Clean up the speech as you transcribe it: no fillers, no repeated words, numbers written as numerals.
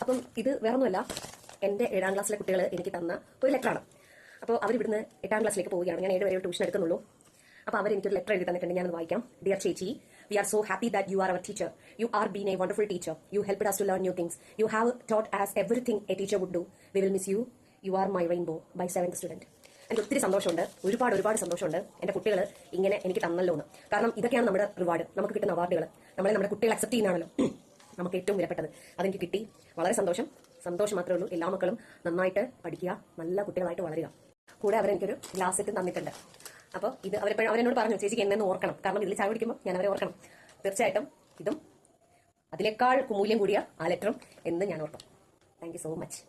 അപ്പം ഇത് വേറൊന്നുമല്ല, എൻ്റെ 7ാം ക്ലാസ്സിലെ കുട്ടികൾ എനിക്ക് തന്ന ഒരു ലെറ്ററാണ്. അപ്പോൾ അവർ ഇവിടുന്ന് 8ാം ക്ലാസ്സിലേക്ക് പോവുകയാണ്. ഞാൻ 7 വരെ ട്യൂഷൻ എടുക്കുന്നുള്ളൂ. അപ്പോൾ അവർ എനിക്കൊരു ലെറ്റർ എഴുതി തന്നിട്ടുണ്ട്. ഞാനത് വായിക്കാം. ഡിയർ ചേച്ചി, we are so happy that you are our teacher. You are been a wonderful teacher. You helped us to learn new things. You have taught us everything a teacher would do. We will miss you. You are my rainbow. By 7th student. എനിക്ക് ഒത്തിരി സന്തോഷമുണ്ട്, ഒരുപാട് സന്തോഷമുണ്ട് എൻ്റെ കുട്ടികൾ ഇങ്ങനെ എനിക്ക് തന്നല്ലോ എന്ന്. കാരണം ഇതൊക്കെയാണ് നമ്മുടെ റിവാർഡ്, നമുക്ക് കിട്ടുന്ന അവാർഡുകൾ. നമ്മുടെ കുട്ടികൾ അക്സെപ്റ്റ് ചെയ്യുന്നതാണല്ലോ നമുക്ക് ഏറ്റവും വിലപ്പെട്ടത്. അതെനിക്ക് കിട്ടി. വളരെ സന്തോഷം മാത്രമേ ഉള്ളൂ. എല്ലാ മക്കളും നന്നായിട്ട് പഠിക്കുക, നല്ല കുട്ടികളായിട്ട് വളരുക. കൂടെ അവരെനിക്കൊരു ഗ്ലാസ് ഇട്ട് തന്നിട്ടുണ്ട്. അപ്പോൾ ഇത് അവരെന്നോട് പറഞ്ഞു, ചേച്ചിക്ക് എന്നെ ഓർക്കണം, കാരണം ഇതിൽ ചായ കുടിക്കുമ്പോൾ ഞാൻ അവരെ ഓർക്കണം. തീർച്ചയായിട്ടും ഇതും അതിനേക്കാൾ മൂല്യം കൂടിയ ആ ലെറ്ററും എന്ന് ഞാൻ ഓർക്കും. Thank you so much.